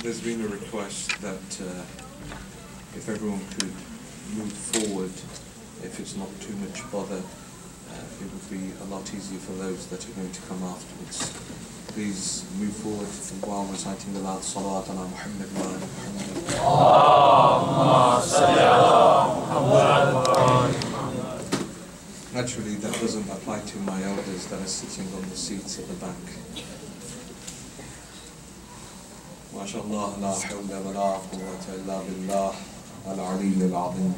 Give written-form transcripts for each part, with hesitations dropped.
There's been a request that if everyone could move forward, if it's not too much bother, it would be a lot easier for those that are going to come afterwards. Please move forward while reciting the loud salawat ala Muhammad wa ala Muhammad. Naturally, that doesn't apply to my elders that are sitting on the seats at the back. ما شاء الله لا حول ولا قوة إلا بالله العلي العظيم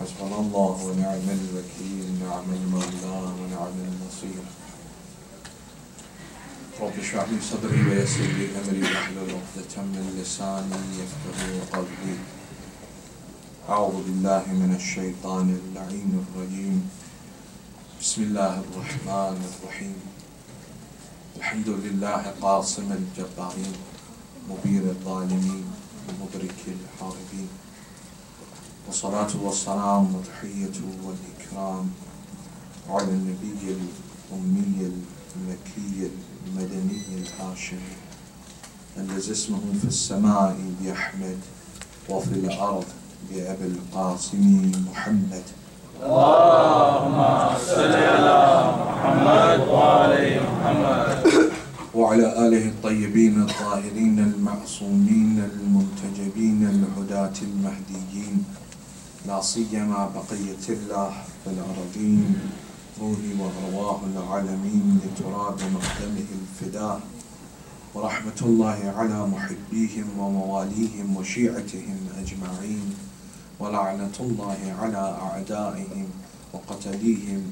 حسبنا الله ونعم الوكيل نعم المولى ونعم النصير رب اشرح لي صدري ويسر لي أمري واحلل عقدة من لساني يفقهوا قولي أعوذ بالله من الشيطان اللعين الرجيم بسم الله الرحمن الرحيم الحمد لله قاصم الجبارين مبير الظالمين مدرك الحاربين والصلاة والسلام والتحية والإكرام على النبي الأمي المكي المدني الهاشمي الذي اسمه في السماء بأحمد وفي الأرض بأبي القاسم محمد. اللهم صل على محمد وعلى محمد وعلى آله الطيبين الطاهرين المعصومين المنتجبين الهداة المهديين لا سيما بقية الله في الأرضين روحي وأرواح العالمين لتراب مقدمه الفداء ورحمة الله على محبيهم ومواليهم وشيعتهم أجمعين ولعنة الله على أعدائهم وقتليهم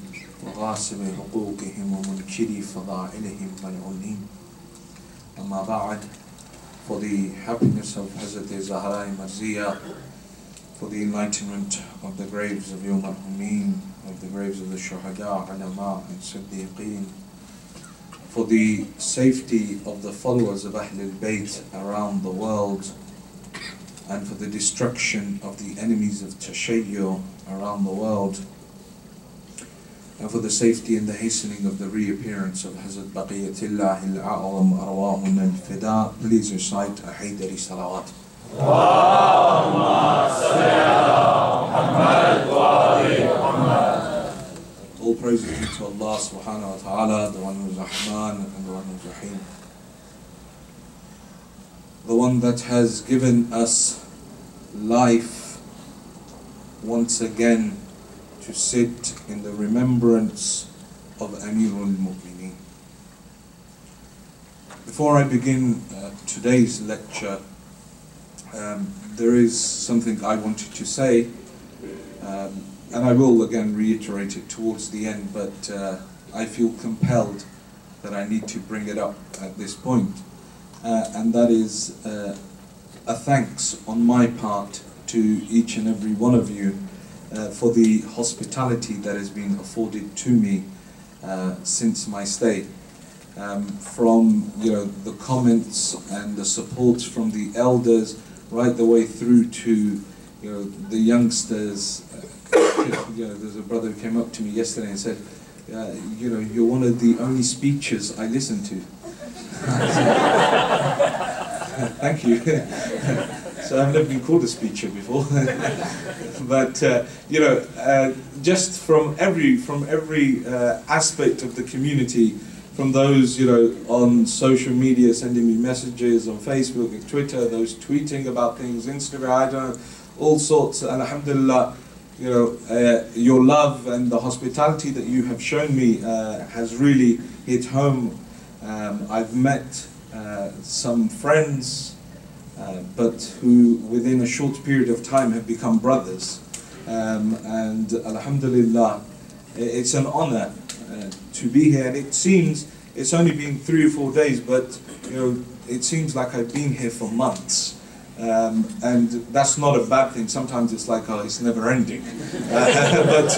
وغاصب حقوقهم ومنكري فضائلهم ملعونين. Amma ba'd, for the happiness of Hazrat Zahra Marziya, for the enlightenment of the graves of Yawm al-Humeen, of the graves of the Shuhada, Ulama and Siddiqeen, for the safety of the followers of Ahlul Bayt around the world, and for the destruction of the enemies of Tashayyu around the world, and for the safety and the hastening of the reappearance of Hazrat Baqiyatullah al-A'zam Arwahun al-Fida, please recite a Haydari Salawat. Allahumma salli ala Muhammad wa ali Muhammad. All praises due to Allah subhanahu wa ta'ala, the one who is Rahman and the one who is Rahim. The one that has given us life once again to sit in the remembrance of Amirul Mu'mineen. Before I begin today's lecture, there is something I wanted to say, and I will again reiterate it towards the end, but I feel compelled that I need to bring it up at this point, and that is a thanks on my part to each and every one of you for the hospitality that has been afforded to me since my stay. From the comments and the support from the elders, right the way through to the youngsters. There's a brother who came up to me yesterday and said, you're one of the only speeches I listen to. Thank you. So I've never been called a speaker before, but just from every aspect of the community, from those on social media sending me messages on Facebook and Twitter, those tweeting about things, Instagram, I don't know, all sorts. And alhamdulillah, your love and the hospitality that you have shown me has really hit home. I've met some friends, but who within a short period of time have become brothers, and alhamdulillah, it's an honor to be here. And it seems it's only been 3 or 4 days, but it seems like I've been here for months, and that's not a bad thing. Sometimes it's like, oh, it's never ending, but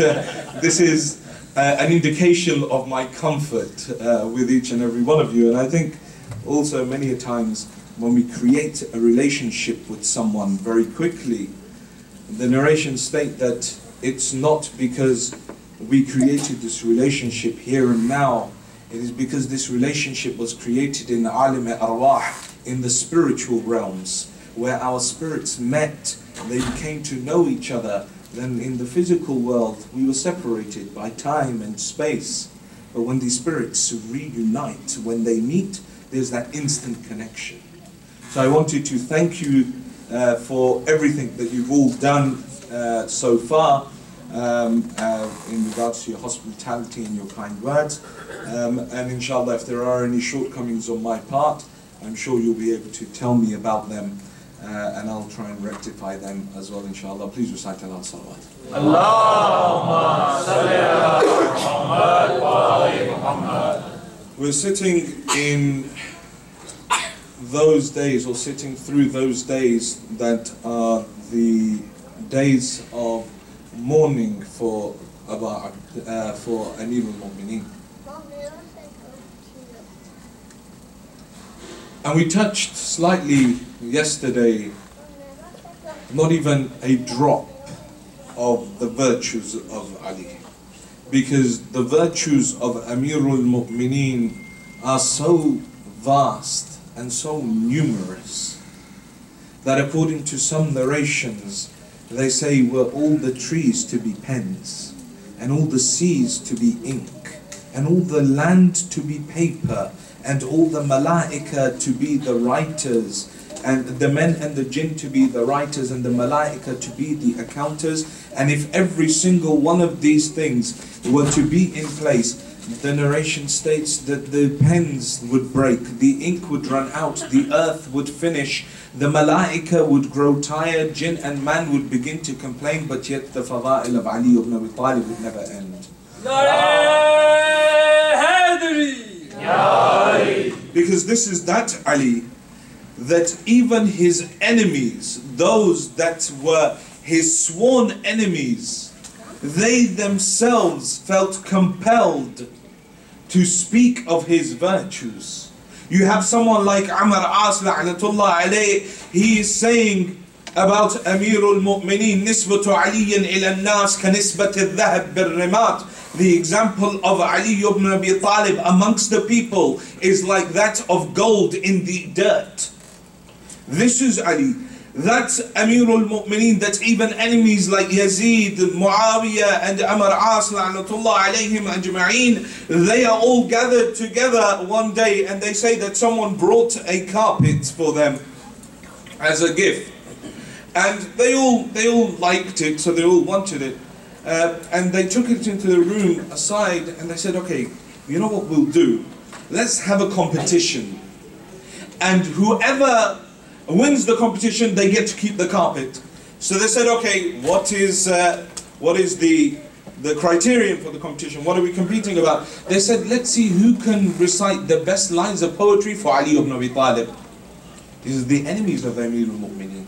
this is an indication of my comfort with each and every one of you. And I think also many a times when we create a relationship with someone very quickly, the narrations state that it's not because we created this relationship here and now, it is because this relationship was created in alim arwah, in the spiritual realms, where our spirits met, they came to know each other. Then in the physical world, we were separated by time and space. But when these spirits reunite, when they meet, there's that instant connection. So I wanted to thank you for everything that you've all done so far in regards to your hospitality and your kind words. And inshallah, if there are any shortcomings on my part, I'm sure you'll be able to tell me about them, and I'll try and rectify them as well, inshallah. Please recite al salawat. Allahumma salli ala Muhammad wa ali Muhammad. We're sitting in those days, or sitting through those days that are the days of mourning for Amir al-Mu'mineen. And we touched slightly yesterday, not even a drop of the virtues of Ali, because the virtues of Amirul Mu'mineen are so vast and so numerous that according to some narrations, they say were all the trees to be pens, and all the seas to be ink, and all the land to be paper, and all the malaika to be the writers, and the men and the jinn to be the writers, and the malaika to be the accounters. And if every single one of these things were to be in place, the narration states that the pens would break, the ink would run out, the earth would finish, the malaika would grow tired, jinn and man would begin to complain, but yet the fada'il of Ali ibn Abi Talib would never end. Because this is that Ali, that even his enemies, those that were his sworn enemies, they themselves felt compelled to speak of his virtues. You have someone like Amr As la'natullah alayh, he is saying about Amirul Mu'mineen, nisbatu aliyin ila nas ka nisbati dhahab bil rimat. The example of Ali ibn Abi Talib amongst the people is like that of gold in the dirt. This is Ali. That's Amirul Mu'mineen, that even enemies like Yazid, Muawiyah and Amr As la'natullah alayhim ajma'een, they are all gathered together one day and they say that someone brought a carpet for them as a gift. And they all liked it, so they all wanted it. And they took it into the room aside and they said, okay, you know what we'll do? Let's have a competition. And whoever wins the competition, they get to keep the carpet. So they said, okay, what is the criterion for the competition? What are we competing about? They said, let's see who can recite the best lines of poetry for Ali ibn Abi Talib. These are the enemies of Amirul Mu'mineen.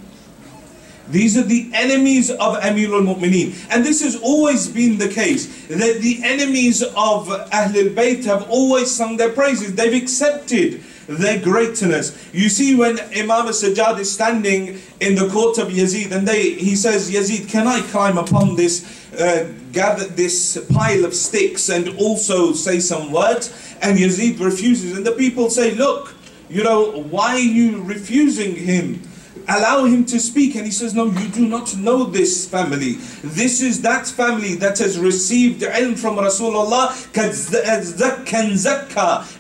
These are the enemies of Amirul Mu'mineen. And this has always been the case, that the enemies of Ahlul Bayt have always sung their praises. They've accepted their greatness. You see, when Imam al-Sajjad is standing in the court of Yazid and he says, Yazid, can I climb upon this, gather this pile of sticks and also say some words? And Yazid refuses. And the people say, look, you know, why are you refusing him? Allow him to speak. And he says, no, you do not know this family. This is that family that has received ilm from Rasulullah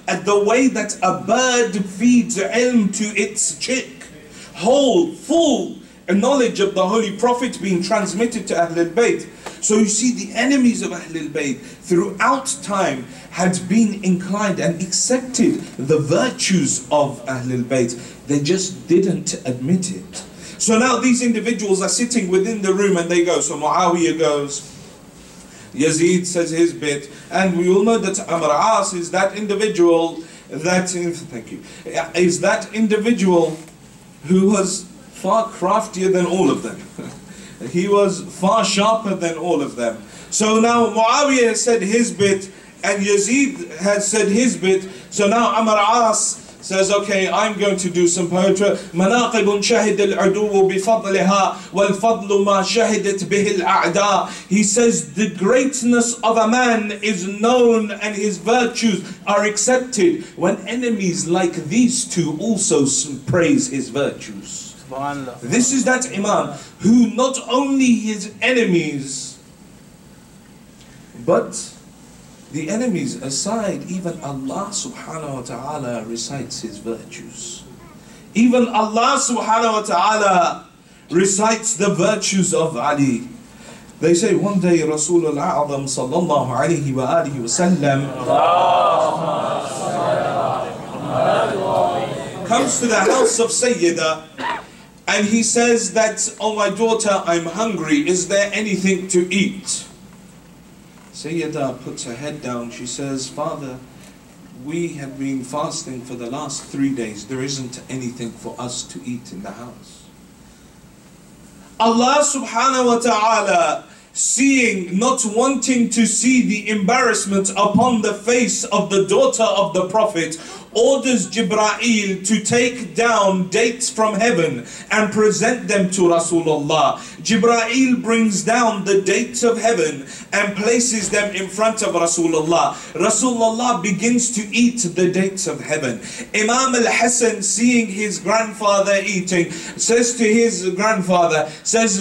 at the way that a bird feeds ilm to its chick. Whole, full knowledge of the Holy Prophet being transmitted to Ahlul Bayt. So you see, the enemies of Ahlul Bayt throughout time had been inclined and accepted the virtues of Ahlul Bayt. They just didn't admit it. So now these individuals are sitting within the room and they go. So Muawiyah goes, Yazid says his bit, and we all know that Amr As is that individual is that individual who was far craftier than all of them. He was far sharper than all of them. So now Muawiyah has said his bit and Yazid has said his bit. So now Amr As says, okay, I'm going to do some poetry. مناقب شهد العدو بفضلها والفضل ما شهدت به الأعداء. He says the greatness of a man is known and his virtues are accepted when enemies like these two also praise his virtues. This is that Imam who not only his enemies, but the enemies aside, even Allah subhanahu wa ta'ala recites his virtues. Even Allah subhanahu wa ta'ala recites the virtues of Ali. They say one day Rasulullah A'zam sallallahu alayhi wa alihi wa sallam comes to the house of Sayyida and he says that, oh my daughter, I'm hungry, is there anything to eat? Sayyida puts her head down. She says, Father, we have been fasting for the last 3 days. There isn't anything for us to eat in the house. Allah subhanahu wa ta'ala, seeing, not wanting to see the embarrassment upon the face of the daughter of the Prophet, orders Jibreel to take down dates from heaven and present them to Rasulullah. Jibreel brings down the dates of heaven and places them in front of Rasulullah. Rasulullah begins to eat the dates of heaven. Imam al-Hasan, seeing his grandfather eating, says to his grandfather,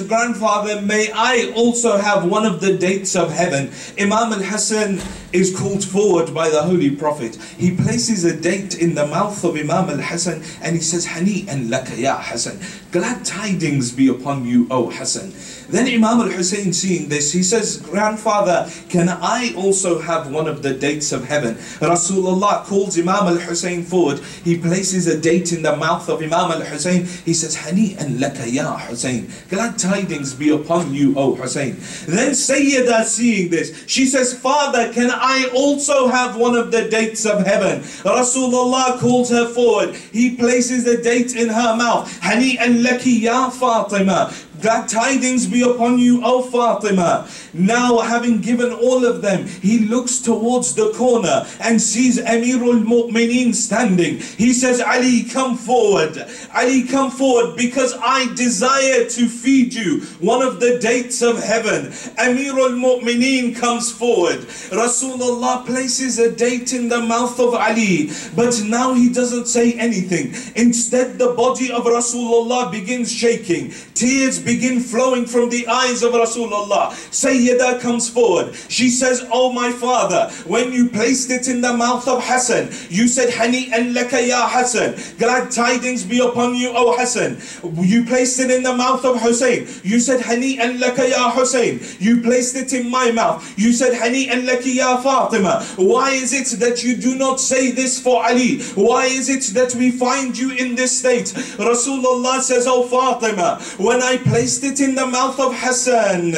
grandfather, may I also have one of the dates of heaven? Imam al-Hasan is called forward by the Holy Prophet. He places a date in the mouth of Imam al-Hasan and he says, Hani'an laka ya Hasan, glad tidings be upon you, O Hasan. Then Imam al-Hussein, seeing this, he says, grandfather, can I also have one of the dates of heaven? Rasulullah calls Imam al-Hussein forward. He places a date in the mouth of Imam al-Hussein. He says, Hani'an laka ya Hussein, glad tidings be upon you, O Hussein. Then Sayyida, seeing this, she says, Father, can I also have one of the dates of heaven? Rasulullah calls her forward. He places a date in her mouth. Hani'an laki ya Fatima, glad tidings be upon you, O Fatima. Now, having given all of them, he looks towards the corner and sees Amirul Mu'mineen standing. He says, Ali, come forward. Ali, come forward, because I desire to feed you one of the dates of heaven. Amirul Mu'mineen comes forward. Rasulullah places a date in the mouth of Ali, but now he doesn't say anything. Instead, the body of Rasulullah begins shaking. Tears begin flowing from the eyes of Rasulullah. Sayyida comes forward. She says, oh my father, when you placed it in the mouth of Hassan, you said, Hani'an laka ya Hassan, glad tidings be upon you, O Hassan. You placed it in the mouth of Hussein. You said, Hani'an laka ya Hussein. You placed it in my mouth. You said, Hani'an laki ya Fatima. Why is it that you do not say this for Ali? Why is it that we find you in this state? Rasulullah says, oh Fatima, when I placed it in the mouth of Hassan,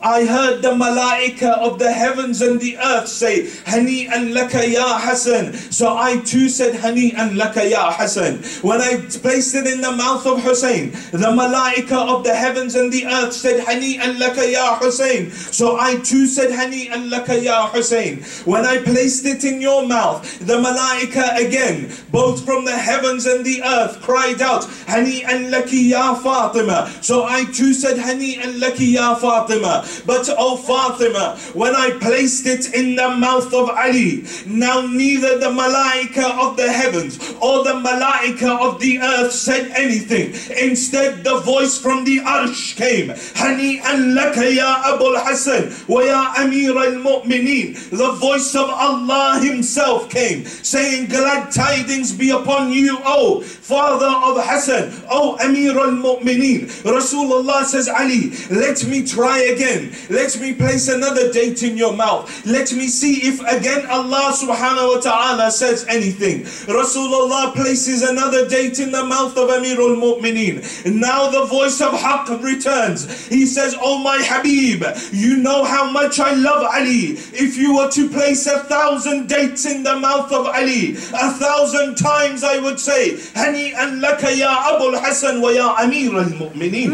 I heard the malaika of the heavens and the earth say, Hani'an laka ya Hasan. So I too said, Hani'an laka ya Hasan. When I placed it in the mouth of Hussein, the malaika of the heavens and the earth said, Hani'an laka ya Hussein. So I too said, Hani'an laka ya Hussein. When I placed it in your mouth, the malaika again, both from the heavens and the earth, cried out, Hani'an laki ya Fatima. So I too said, Hani'an laki ya Fatima. But oh Fatima, when I placed it in the mouth of Ali, now neither the malaika of the heavens or the malaika of the earth said anything. Instead, the voice from the arsh came, Hani'an laka ya Abul Hasan wa ya Amir al-Mu'mineen. The voice of Allah himself came, saying, glad tidings be upon you, O father of Hassan, O Amir al-Mu'mineen. Rasulullah says, Ali, let me try again. Let me place another date in your mouth. Let me see if again Allah subhanahu wa ta'ala says anything. Rasulullah places another date in the mouth of Amirul Mu'mineen. Now the voice of Haqq returns. He says, oh my Habib, you know how much I love Ali. If you were to place 1,000 dates in the mouth of Ali, 1,000 times I would say, Hani'an laka ya Abul Hasan wa ya Amir al-Mu'mineen.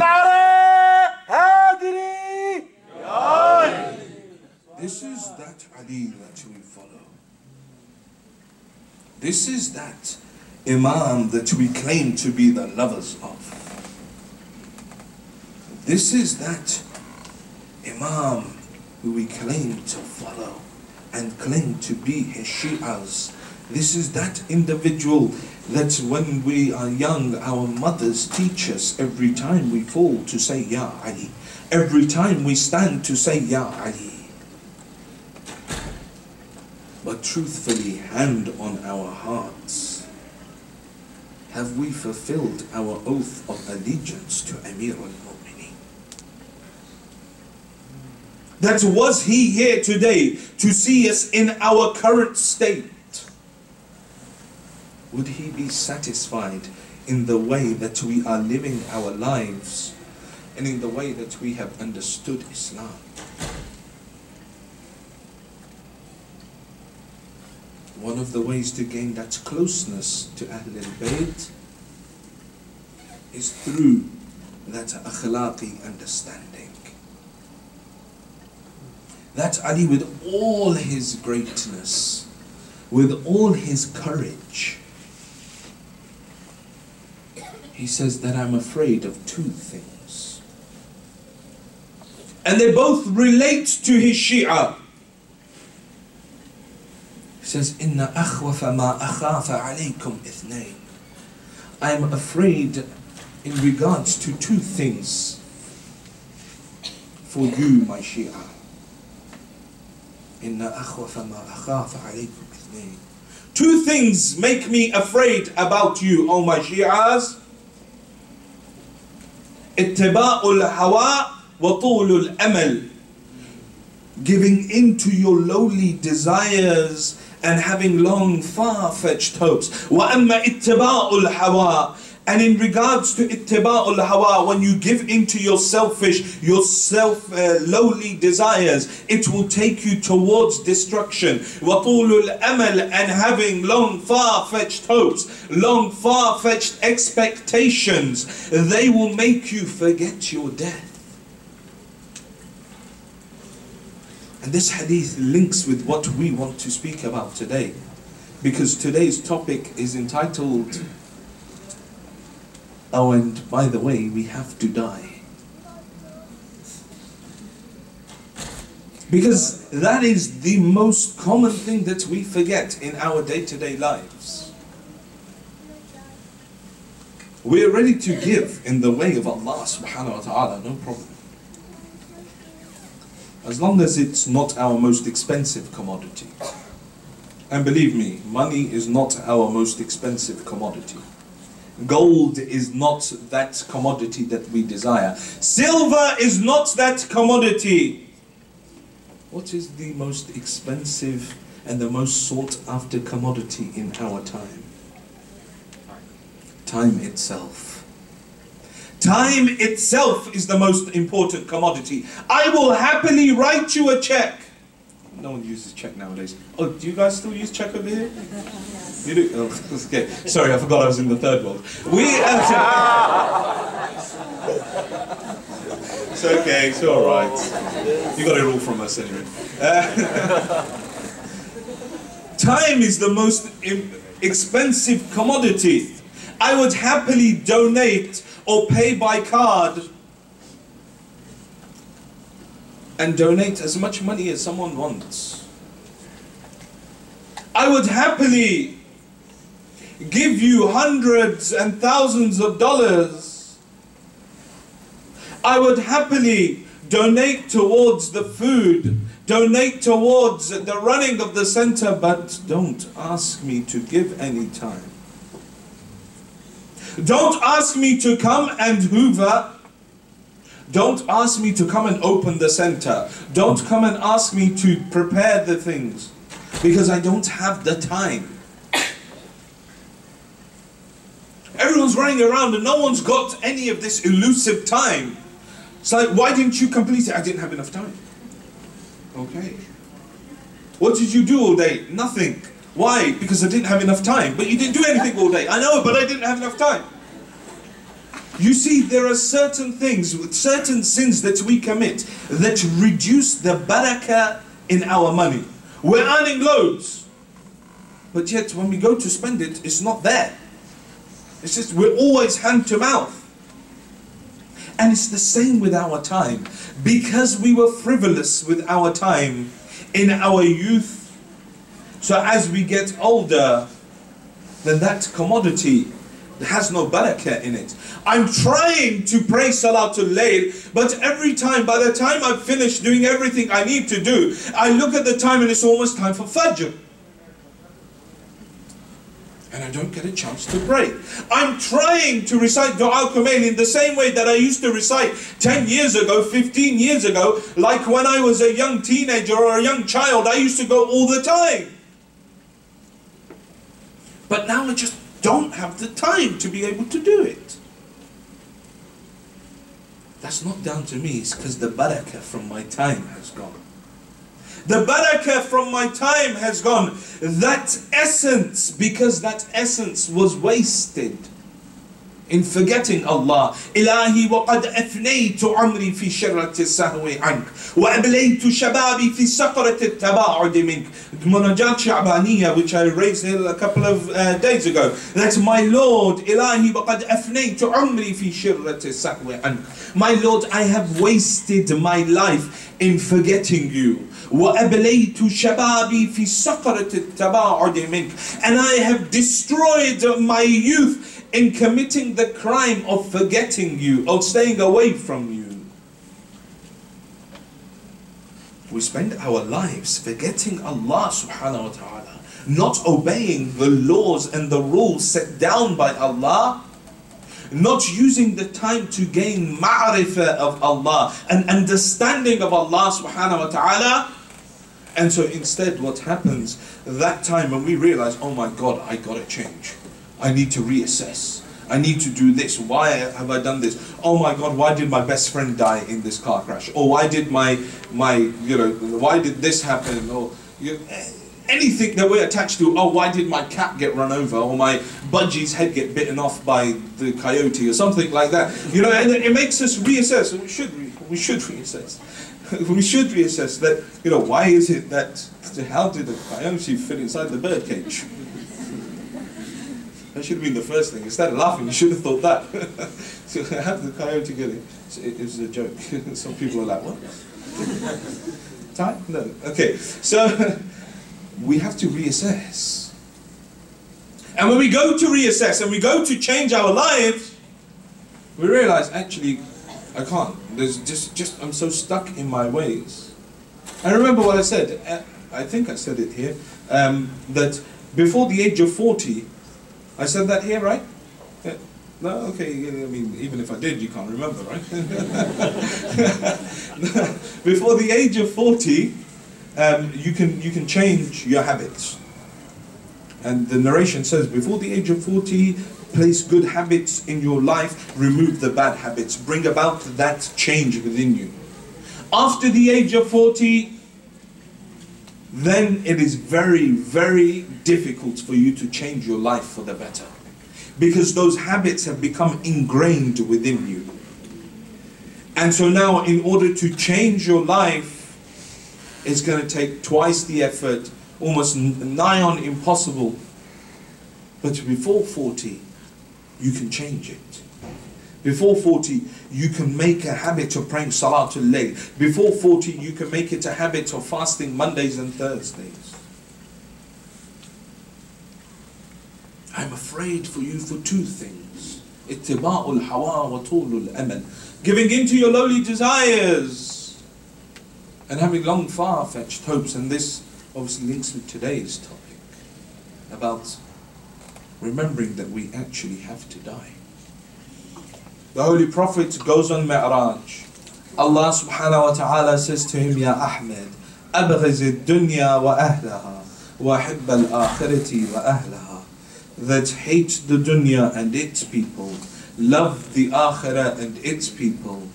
This is that Ali that we follow. This is that Imam that we claim to be the lovers of. This is that Imam who we claim to follow and claim to be his Shi'as. This is that individual that when we are young, our mothers teach us every time we fall to say Ya Ali. Every time we stand to say Ya Ali. But truthfully, hand on our hearts, have we fulfilled our oath of allegiance to Amir al-Mu'mineen? That was he here today to see us in our current state? Would he be satisfied in the way that we are living our lives and in the way that we have understood Islam? One of the ways to gain that closeness to Ahlul Bayt is through that akhlaqi understanding. That Ali, with all his greatness, with all his courage, he says that I'm afraid of two things. And they both relate to his Shia. He says, Inna akhwafa ma akhafa alaykum ithnain. I am afraid in regards to two things for you, my Shia. Inna akhwafa ma akhafa alaykum ithnain. Two things make me afraid about you, O my Shi'as. Ittiba'ul hawa wa tulul amal. Giving in to your lowly desires and having long, far-fetched hopes. وَأَمَّا إِتِّبَاءُ الْهَوَىٰ. And in regards to ittiba'ul hawa, when you give into your lowly desires, it will take you towards destruction. وَطُولُ الْأَمَلِ. And having long, far-fetched hopes, long, far-fetched expectations, they will make you forget your death. And this hadith links with what we want to speak about today, because today's topic is entitled, oh, and by the way, we have to die. Because that is the most common thing that we forget in our day-to-day lives. We're ready to give in the way of Allah subhanahu wa ta'ala, no problem. As long as it's not our most expensive commodity. And believe me, money is not our most expensive commodity. Gold is not that commodity that we desire. Silver is not that commodity. What is the most expensive and the most sought after commodity in our time? Time itself. Time itself is the most important commodity. I will happily write you a check. No one uses check nowadays. Oh, do you guys still use check over here? You do? Oh, okay. Sorry, I forgot I was in the third world. It's okay, it's alright. You got it all from us anyway. Time is the most expensive commodity. I would happily donate or pay by card and donate as much money as someone wants. I would happily give you hundreds and thousands of dollars. I would happily donate towards the food, donate towards the running of the center, but don't ask me to give any time. Don't ask me to come and hoover. Don't ask me to come and open the center. Don't come and ask me to prepare the things, because I don't have the time. Everyone's running around and no one's got any of this elusive time. It's like, why didn't you complete it? I didn't have enough time. Okay. What did you do all day? Nothing. Why? Because I didn't have enough time. But you didn't do anything all day. I know, but I didn't have enough time. You see, there are certain things, certain sins that we commit that reduce the barakah in our money. We're earning loads, but yet when we go to spend it, it's not there. It's just we're always hand to mouth. And it's the same with our time. Because we were frivolous with our time in our youth, so as we get older, then that commodity has no barakah in it. I'm trying to pray Salatul Layl, but every time, by the time I've finished doing everything I need to do, I look at the time and it's almost time for Fajr. And I don't get a chance to pray. I'm trying to recite Dua Kumail in the same way that I used to recite 10 years ago, 15 years ago, like when I was a young teenager or a young child, I used to go all the time. But now I just don't have the time to be able to do it. That's not down to me, it's because the barakah from my time has gone. The barakah from my time has gone. That essence, because that essence was wasted in forgetting Allah. Ilahi wa qad afnaytu amri fi sharrati sahwi ank wa ablaytu shababi fi saqrati at-taba'ud mink. Munajat Sha'baniyah, which I raised here a couple of days ago. That's my Lord, Ilahi wa qad afnaytu amri fi sharrati sahwi ank. My Lord, I have wasted my life in forgetting you. وَأَبْلَيْتُ شَبَابِي فِي سَقَرَةِ التَّبَاعُدِ مِنْكَ. And I have destroyed my youth in committing the crime of forgetting you, of staying away from you. We spend our lives forgetting Allah subhanahu wa ta'ala, not obeying the laws and the rules set down by Allah, not using the time to gain ma'rifah of Allah, an understanding of Allah subhanahu wa ta'ala. And so instead what happens, that time when we realize, oh my God, I gotta change. I need to reassess. I need to do this. Why have I done this? Oh my God, why did my best friend die in this car crash? Or why did why did this happen? Or anything that we're attached to. Oh, why did my cat get run over? Or my budgie's head get bitten off by the coyote or something like that. And it makes us reassess. We should reassess. We should reassess that, why is it that, how did the coyote fit inside the birdcage? That should have been the first thing. Instead of laughing, you should have thought that. So how did the coyote get it? It was a joke. Some people are like, what? Time? No. Okay, so we have to reassess. And when we go to reassess and we go to change our lives, we realize, actually, I can't. There's just I'm so stuck in my ways. I remember what I said. I think I said it here. That before the age of 40, I said that here, right? No, okay. I mean, even if I did, you can't remember, right? Before the age of 40, you can change your habits. And the narration says, before the age of 40, place good habits in your life, remove the bad habits, bring about that change within you. After the age of 40, then it is very, very difficult for you to change your life for the better. Because those habits have become ingrained within you. And so now, in order to change your life, it's going to take twice the effort, almost nigh on impossible. But before 40, you can change it. Before 40, you can make a habit of praying Salatul Layl. Before 40, you can make it a habit of fasting Mondays and Thursdays. I'm afraid for you for two things. Ittiba'ul hawa wa tulul amal. Giving in to your lowly desires and having long far-fetched hopes. And this obviously links with today's topic about remembering that we actually have to die. The Holy Prophet goes on Mi'raj. Allah subhanahu wa ta'ala says to him, Ya Ahmed, أبغز الدنيا وأهلها وحب الآخرة وأهلها. That hate the dunya and its people, love the akhirah and its people.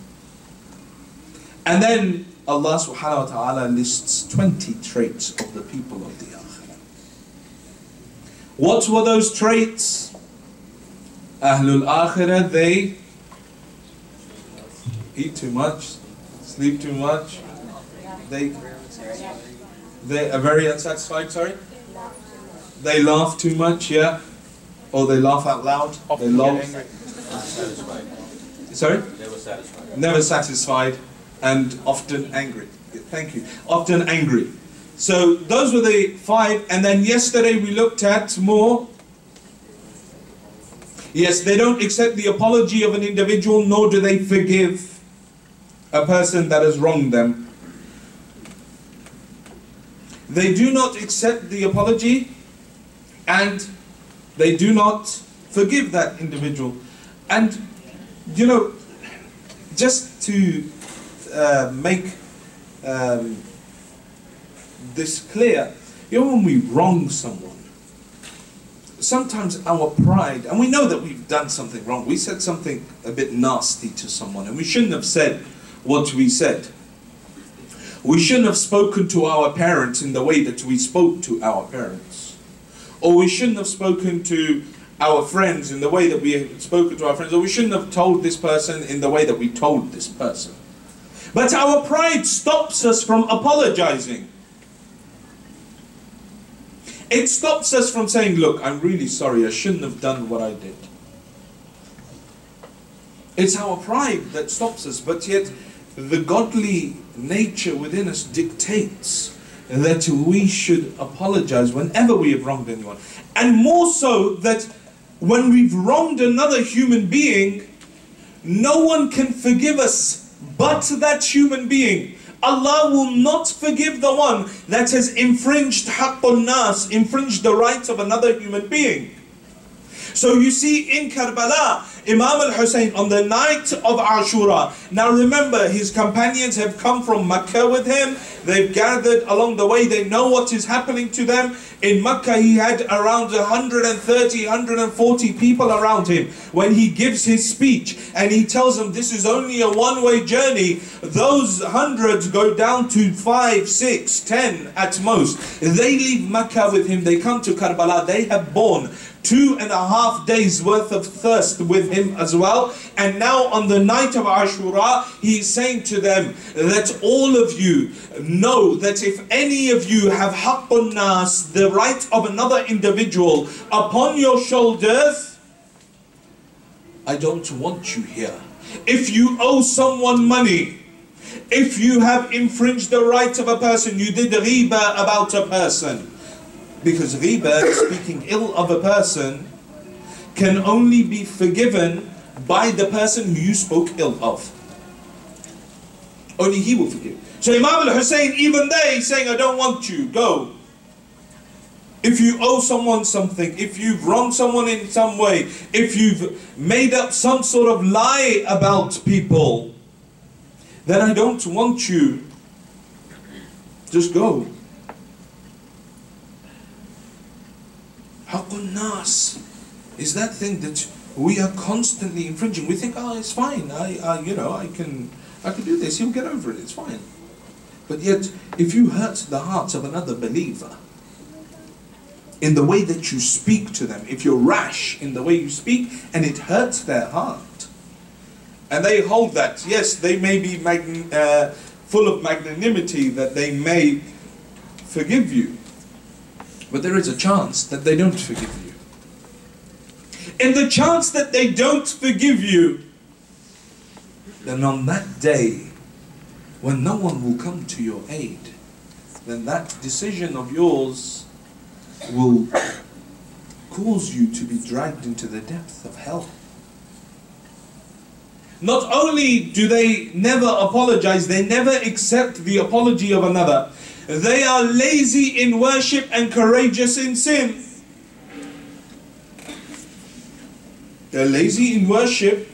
And then Allah subhanahu wa ta'ala lists 20 traits of the people of the akhirah. What were those traits? Ahlul akhirah, they eat too much, sleep too much, they are very unsatisfied, sorry? They laugh too much, yeah? Or they laugh out loud. They laugh. Sorry? Never satisfied. Never satisfied and often angry. Thank you. Often angry. So those were the 5. And then yesterday we looked at more. Yes, they don't accept the apology of an individual, nor do they forgive a person that has wronged them. They do not accept the apology and they do not forgive that individual. And, you know, just to make this clear, you know, when we wrong someone, sometimes our pride, and we know that we've done something wrong, we said something a bit nasty to someone, and we shouldn't have said what we said. We shouldn't have spoken to our parents in the way that we spoke to our parents. Or we shouldn't have spoken to our friends in the way that we had spoken to our friends. Or we shouldn't have told this person in the way that we told this person. But our pride stops us from apologizing. It stops us from saying, look, I'm really sorry, I shouldn't have done what I did. It's our pride that stops us, but yet the godly nature within us dictates that we should apologize whenever we have wronged anyone. And more so that when we've wronged another human being, no one can forgive us but that human being. Allah will not forgive the one that has infringed haqqun nas, infringed the rights of another human being. So you see in Karbala, Imam al-Hussein on the night of Ashura. Now remember, his companions have come from Mecca with him. They've gathered along the way. They know what is happening to them. In Mecca, he had around 130, 140 people around him. When he gives his speech and he tells them this is only a one-way journey, those hundreds go down to 5, 6, 10 at most. They leave Mecca with him. They come to Karbala. They have borne 2.5 days worth of thirst with him as well. And now on the night of Ashura, he's saying to them that all of you know that if any of you have haqqun nas, the right of another individual upon your shoulders, I don't want you here. If you owe someone money, if you have infringed the right of a person, you did riba about a person. Because riba, speaking ill of a person, can only be forgiven by the person who you spoke ill of. Only he will forgive. So Imam al-Hussein, even there, he's saying, I don't want you, go. If you owe someone something, if you've wronged someone in some way, if you've made up some sort of lie about people, then I don't want you. Just go. Haqqun nas is that thing that we are constantly infringing. We think, oh, it's fine. I can do this. He'll get over it. It's fine. But yet, if you hurt the heart of another believer in the way that you speak to them, if you're rash in the way you speak, and it hurts their heart, and they hold that, yes, they may be full of magnanimity, that they may forgive you. But there is a chance that they don't forgive you. In the chance that they don't forgive you, then on that day, when no one will come to your aid, then that decision of yours will cause you to be dragged into the depth of hell. Not only do they never apologize, they never accept the apology of another. They are lazy in worship and courageous in sin. They're lazy in worship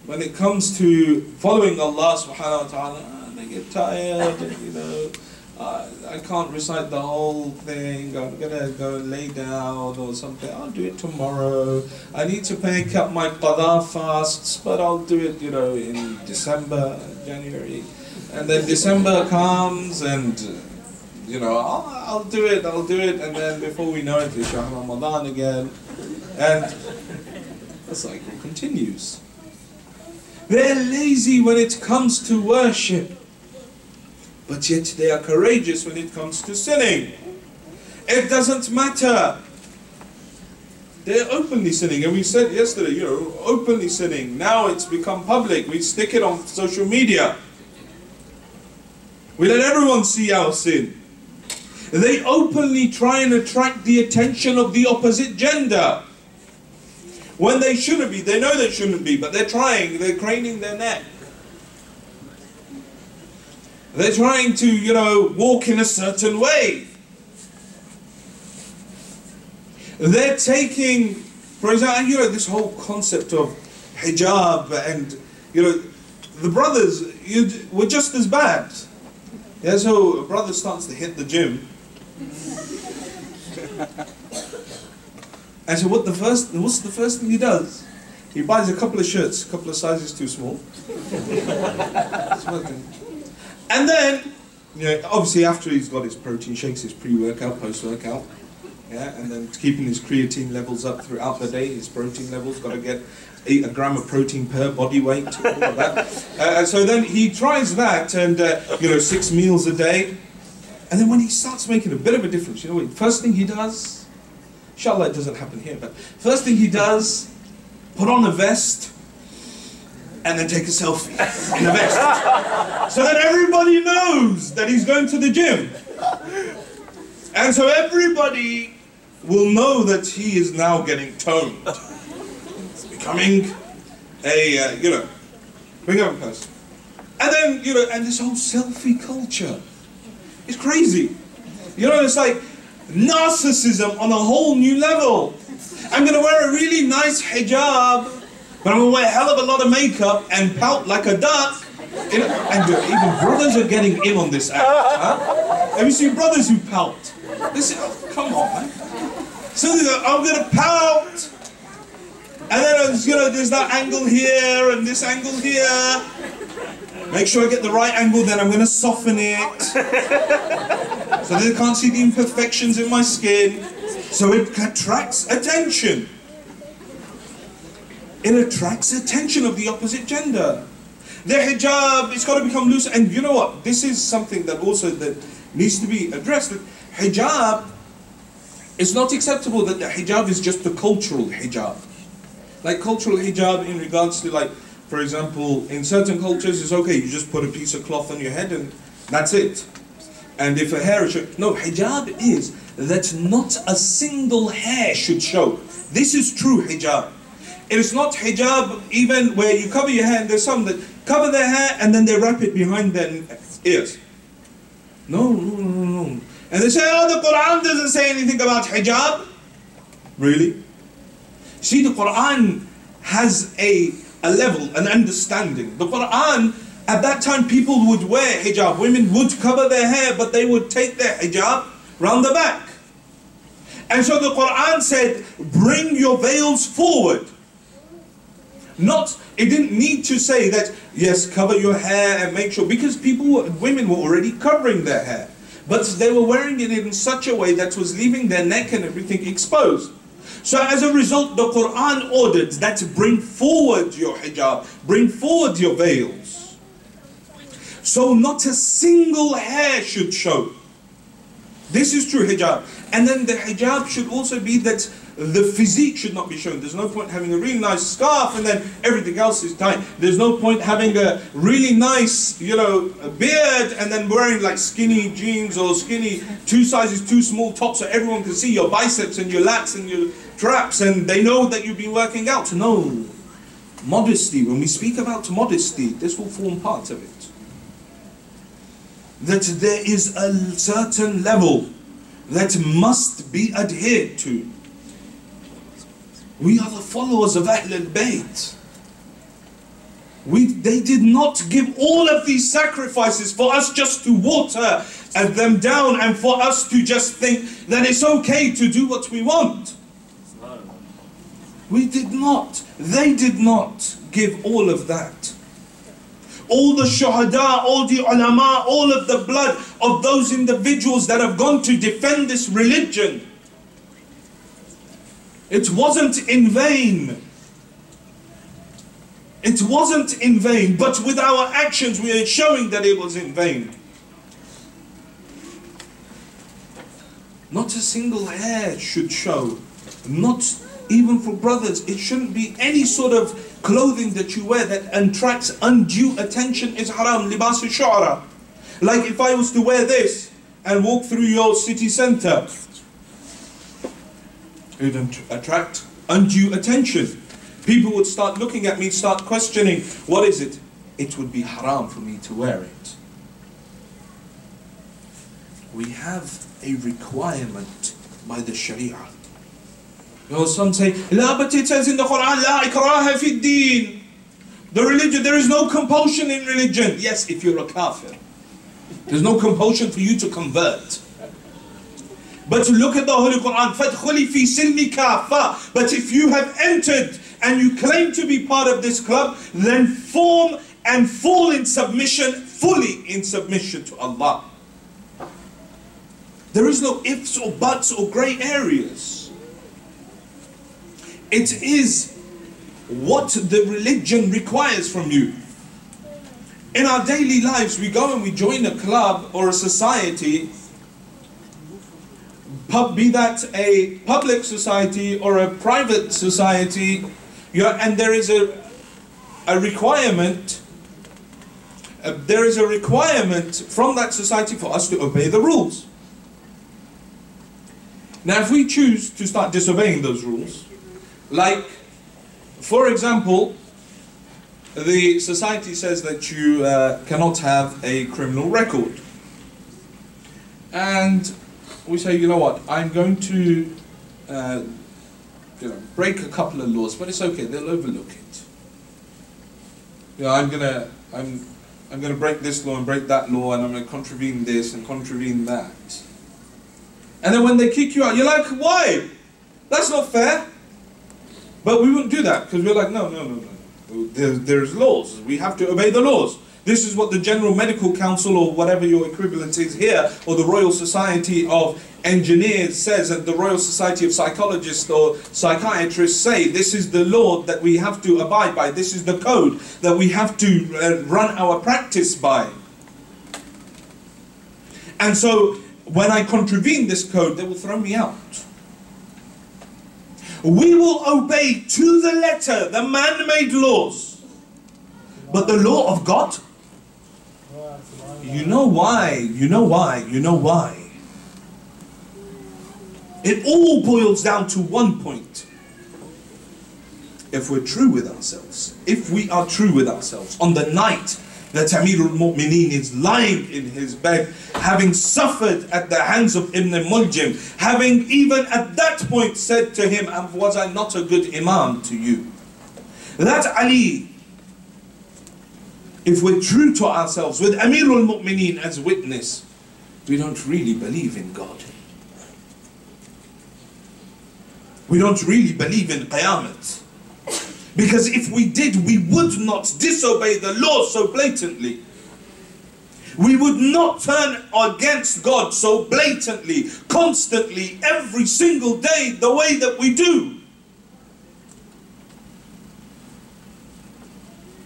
when it comes to following Allah subhanahu wa ta'ala. They get tired, and, I can't recite the whole thing, I'm gonna go lay down or something, I'll do it tomorrow. I need to make up my qadha fasts, but I'll do it, in December, January. And then December comes and, I'll do it, and then before we know it, it's Ramadan again. And the cycle continues. They're lazy when it comes to worship, but yet they are courageous when it comes to sinning. It doesn't matter They're openly sinning, and we said yesterday, you know, openly sinning. Now it's become public. We stick it on social media. We let everyone see our sin. They openly try and attract the attention of the opposite gender. When they shouldn't be. They know they shouldn't be, but they're trying. They're craning their neck. They're trying to, you know, walk in a certain way. They're taking, for example, you know, this whole concept of hijab, and, you know, the brothers were just as bad. Yeah, so a brother starts to hit the gym. And so what's the first thing he does? He buys a couple of shirts, a couple of sizes too small. And then, you know, obviously after he's got his protein shakes, his pre-workout, post-workout, yeah, and then keeping his creatine levels up throughout the day, his protein levels, got to get a gram of protein per body weight, all of that. So then he tries that, and you know, 6 meals a day. And then when he starts making a bit of a difference, you know what, first thing he does, inshallah it doesn't happen here, but first thing he does, put on a vest, and then take a selfie in a vest. So that everybody knows that he's going to the gym. And so everybody will know that he is now getting toned. It's becoming a, you know, big up person. And then, you know, and this whole selfie culture is crazy. You know, it's like narcissism on a whole new level. I'm going to wear a really nice hijab, but I'm going to wear a hell of a lot of makeup and pout like a duck. You know, and even brothers are getting in on this act. Huh? Have you seen brothers who pout? Listen, oh, come on, man. So I'm going to pout. And then, you know, there's that angle here and this angle here. Make sure I get the right angle, then I'm going to soften it. So they can't see the imperfections in my skin. So it attracts attention. It attracts attention of the opposite gender. Their hijab, it's got to become loose. And you know what? This is something that also that needs to be addressed. That hijab, it's not acceptable that the hijab is just the cultural hijab. Like cultural hijab in regards to, like, for example, in certain cultures it's okay, you just put a piece of cloth on your head and that's it. And if a hair is shown, no, hijab is that not a single hair should show. This is true hijab. It is not hijab even where you cover your hair, and there's some that cover their hair and then they wrap it behind their ears. No, no, no, no, no. And they say, oh, the Quran doesn't say anything about hijab. Really? See, the Quran has a level, an understanding. The Quran, at that time people would wear hijab. Women would cover their hair, but they would take their hijab round the back. And so the Quran said, bring your veils forward. It didn't need to say that, yes, cover your hair and make sure, because women were already covering their hair. But they were wearing it in such a way that was leaving their neck and everything exposed. So as a result, the Quran ordered that to bring forward your hijab, bring forward your veils. So not a single hair should show. This is true hijab. And then the hijab should also be that the physique should not be shown. There's no point having a really nice scarf and then everything else is tight. There's no point having a really nice, you know, beard and then wearing like skinny jeans or skinny 2 sizes too small tops so everyone can see your biceps and your lats and your traps and they know that you've been working out. No. Modesty. When we speak about modesty, this will form part of it. That there is a certain level that must be adhered to. We are the followers of Ahl al-Bayt. They did not give all of these sacrifices for us just to water them down and for us to just think that it's okay to do what we want. We did not. They did not give all of that. All the shuhada, all the ulama, all of the blood of those individuals that have gone to defend this religion. It wasn't in vain. It wasn't in vain, but with our actions we are showing that it was in vain. Not a single hair should show. Not even for brothers, it shouldn't be any sort of clothing that you wear that attracts undue attention is haram. Libas al-shu'ara. Like if I was to wear this and walk through your city center, it would attract undue attention. People would start looking at me, start questioning, what is it? It would be haram for me to wear it. We have a requirement by the Sharia. You know, some say, "La, but it says in the Quran, La ikraha fi din." The religion, there is no compulsion in religion. Yes, if you're a kafir. There's no compulsion for you to convert. But look at the Holy Quran, فَادْخُلِي فِي سِلْمِ كَافَّةً. But if you have entered and you claim to be part of this club, then form and fall in submission, fully in submission to Allah. There is no ifs or buts or grey areas. It is what the religion requires from you. In our daily lives, we go and we join a club or a society, be that a public society or a private society, and there is a requirement. There is a requirement from that society for us to obey the rules. Now, if we choose to start disobeying those rules, like, for example, the society says that you cannot have a criminal record. And we say, you know what, I'm going to break a couple of laws, but it's okay, they'll overlook it. You know, I'm gonna break this law and break that law, and I'm gonna contravene this and contravene that. And then when they kick you out, you're like, why? That's not fair. But we wouldn't do that, because we're like, no. There's laws. We have to obey the laws. This is what the General Medical Council, or whatever your equivalent is here, or the Royal Society of Engineers says, and the Royal Society of Psychologists or Psychiatrists say, this is the law that we have to abide by. This is the code that we have to run our practice by. And so, when I contravene this code, they will throw me out. We will obey to the letter the man-made laws. But the law of God? You know why? It all boils down to one point. If we're true with ourselves, if we are true with ourselves, on the night that Amir al-Mu'mineen is lying in his bed, having suffered at the hands of Ibn Muljim, having even at that point said to him, was I not a good imam to you? That Ali, if we're true to ourselves, with Amir al-Mu'mineen as witness, we don't really believe in God. We don't really believe in Qiyamah. Because if we did, we would not disobey the law so blatantly. We would not turn against God so blatantly, constantly, every single day, the way that we do.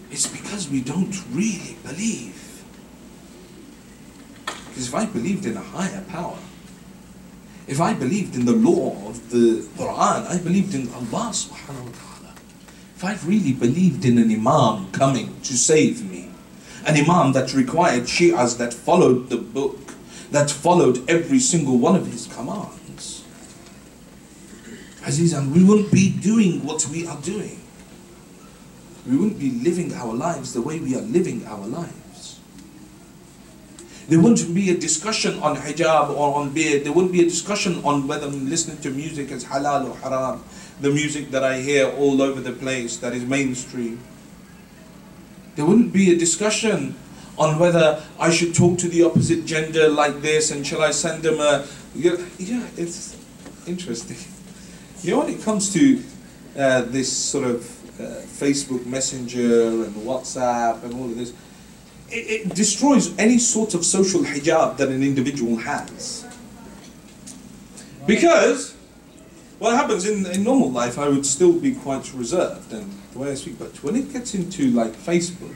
It's because we don't really believe. Because if I believed in a higher power, if I believed in the law of the Quran, I believed in Allah subhanahu wa ta'ala. If I really believed in an imam coming to save me, an imam that required Shi'as that followed the book, that followed every single one of his commands, Azizan, we wouldn't be doing what we are doing. We wouldn't be living our lives the way we are living our lives. There wouldn't be a discussion on hijab or on beard. There wouldn't be a discussion on whether I'm listening to music is halal or haram. The music that I hear all over the place that is mainstream. There wouldn't be a discussion on whether I should talk to the opposite gender like this, and shall I send them a... Yeah, it's interesting. You know, when it comes to this sort of Facebook Messenger and WhatsApp and all of this, it destroys any sort of social hijab that an individual has. Because what happens in normal life, I would still be quite reserved and the way I speak, but when it gets into like Facebook,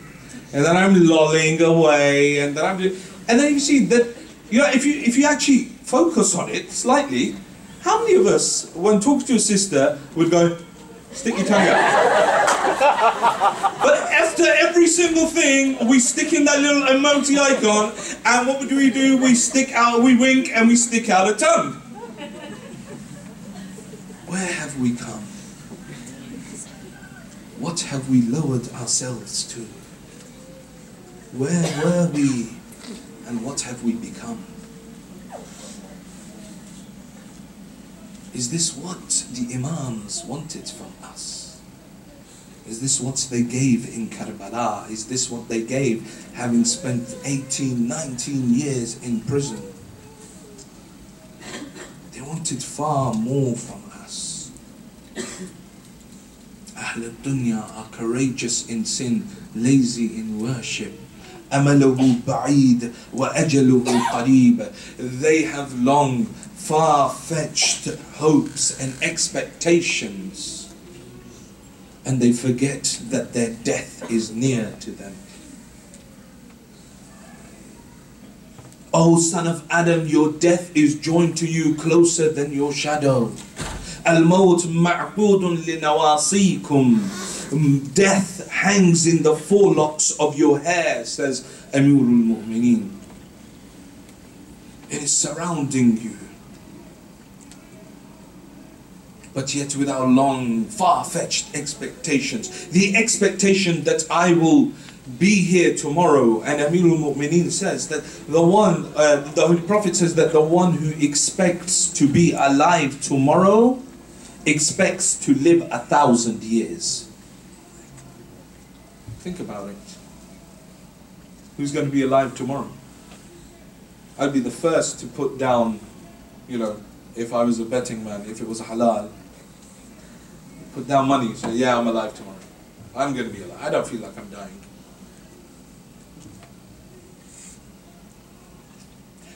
and then I'm lolling away, and then you see that, you know, if you actually focus on it slightly, How many of us, when talking to your sister, would go, stick your tongue out? But after every single thing, we stick in that little emoji icon, and what do? We wink and we stick out a tongue. Where have we come? What have we lowered ourselves to? Where were we and what have we become? Is this what the Imams wanted from us? Is this what they gave in Karbala? Is this what they gave having spent 18, 19 years in prison? They wanted far more from us. Ahl al-Dunya are courageous in sin, lazy in worship. أَمَلُهُ بَعِيدٌ وَأَجَلُهُ قَرِيبٌ. They have long, far-fetched hopes and expectations, and they forget that their death is near to them. O son of Adam, your death is joined to you closer than your shadow. Al-Mawt ma'qudun li-nawasikum. Death hangs in the forelocks of your hair, says Amirul Mu'mineen. It is surrounding you. But yet with our long, far-fetched expectations, the expectation that I will be here tomorrow, and Amirul Mu'mineen says that the Holy Prophet says that the one who expects to be alive tomorrow expects to live 1,000 years. Think about it. Who's going to be alive tomorrow? I'd be the first to put down, if I was a betting man, if it was halal, put down money, say, yeah, I'm alive tomorrow. I'm going to be alive. I don't feel like I'm dying.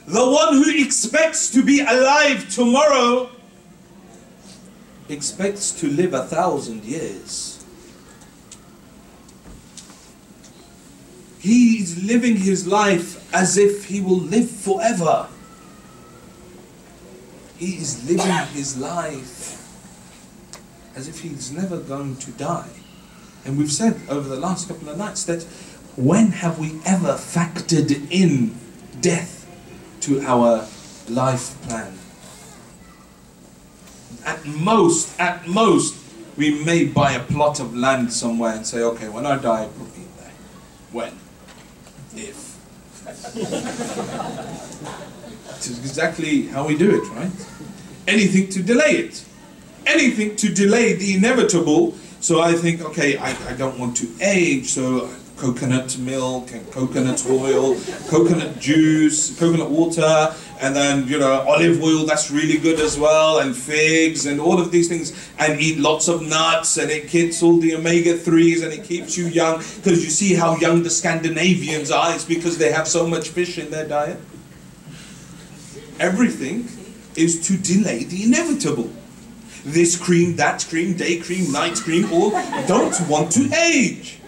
The one who expects to be alive tomorrow expects to live 1,000 years. He is living his life as if he will live forever. He is living his life as if he's never going to die. And we've said over the last couple of nights that when have we ever factored in death to our life plan? At most, we may buy a plot of land somewhere and say, okay, when I die, put me there. When? If. It's exactly how we do it, right? Anything to delay it. Anything to delay the inevitable. So I think, okay, I don't want to age, so coconut milk and coconut oil, coconut juice, coconut water, and then, olive oil, that's really good as well, and figs, and all of these things, and eat lots of nuts, and it gets all the omega-3s, and it keeps you young, because you see how young the Scandinavians are, it's because they have so much fish in their diet. Everything is to delay the inevitable. This cream, that cream, day cream, night cream, all don't want to age.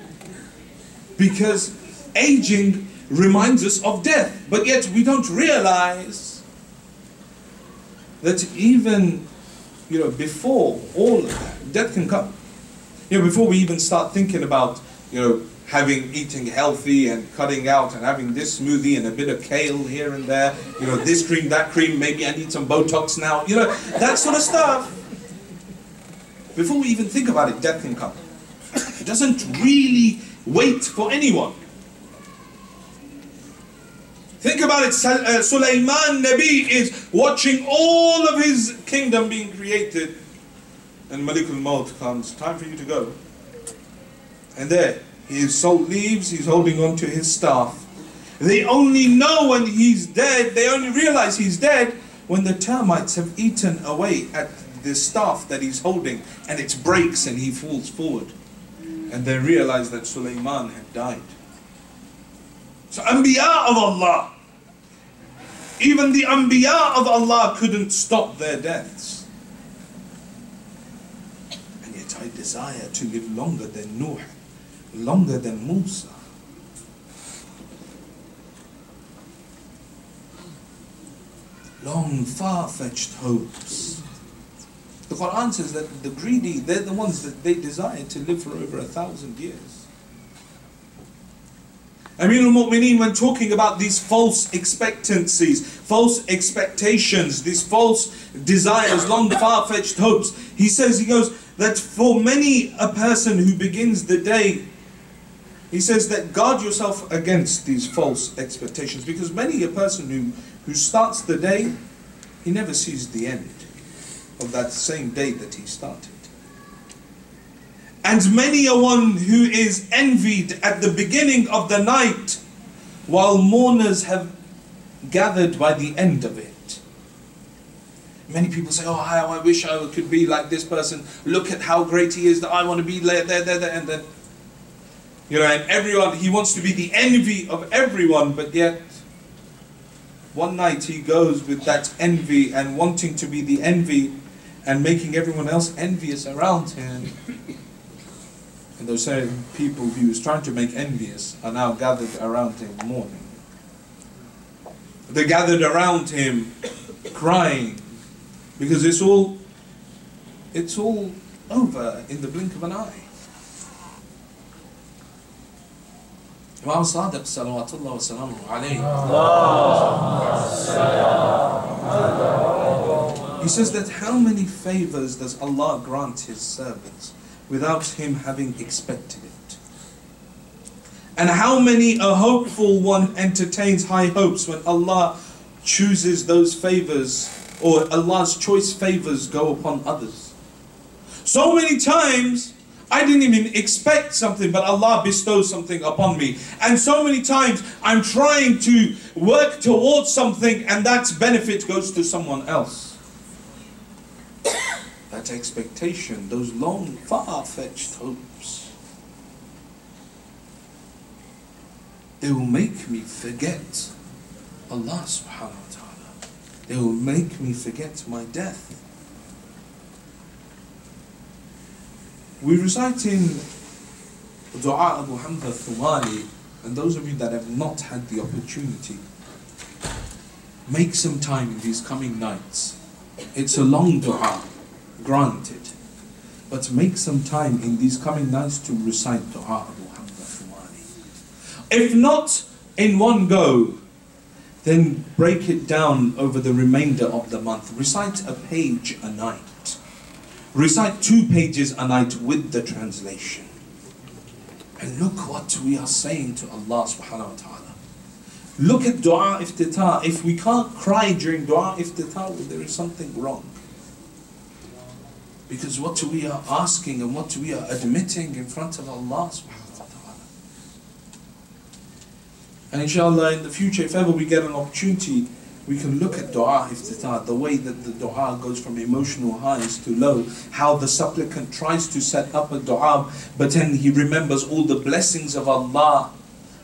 Because aging reminds us of death, but yet we don't realize that even, before all of that, death can come. Before we even start thinking about, eating healthy and cutting out and having this smoothie and a bit of kale here and there, this cream, that cream, maybe I need some Botox now, that sort of stuff. Before we even think about it, death can come. It doesn't really wait for anyone. Think about it, Sulaiman Nabi is watching all of his kingdom being created, and Malik al-Maut comes, time for you to go. And there, his soul leaves, he's holding on to his staff. They only know when he's dead, they only realize he's dead when the termites have eaten away at the staff that he's holding, and it breaks and he falls forward. And they realize that Sulaiman had died. So Anbiya of Allah, even the Anbiya of Allah couldn't stop their deaths. And yet I desire to live longer than Nuh, longer than Musa. Long, far-fetched hopes. The Quran says that the greedy, they're the ones that they desire to live for over 1,000 years. Amir al-Mu'mineen, when talking about these false expectancies, false expectations, these false desires, long far-fetched hopes, he goes that for many a person who begins the day, he says that guard yourself against these false expectations, because many a person who starts the day, he never sees the end of that same day that he started. And many a one who is envied at the beginning of the night, while mourners have gathered by the end of it. Many people say, oh, how I wish I could be like this person. Look at how great he is, that I want to be there, and then, and everyone, he wants to be the envy of everyone, but yet, one night he goes with that envy and wanting to be the envy and making everyone else envious around him. And those same people he was trying to make envious are now gathered around him mourning. They're gathered around him crying, because it's all over in the blink of an eye. Imam Sadiq salawatullah wa salamu alayhi. He says that how many favors does Allah grant His servants without him having expected it? And how many a hopeful one entertains high hopes when Allah chooses those favors, or Allah's choice favors go upon others. So many times I didn't even expect something, but Allah bestows something upon me. And so many times I'm trying to work towards something, and that benefit goes to someone else. That expectation, those long, far-fetched hopes, they will make me forget Allah subhanahu wa ta'ala. They will make me forget my death. We recite in Dua Abu Hamza Thumali, and those of you that have not had the opportunity, make some time in these coming nights. It's a long dua, granted, but make some time in these coming nights to recite Dua Abu Hamza Thumali. If not in one go, then break it down over the remainder of the month. Recite a page a night. Recite 2 pages a night with the translation. And look what we are saying to Allah subhanahu wa ta'ala. Look at Dua Iftitah. If we can't cry during Dua Iftitah, well, there is something wrong. Because what we are asking and what we are admitting in front of Allah subhanahu wa ta'ala. And inshallah in the future, if ever we get an opportunity, we can look at Dua Iftitah, the way that the dua goes from emotional highs to low, how the supplicant tries to set up a dua, but then he remembers all the blessings of Allah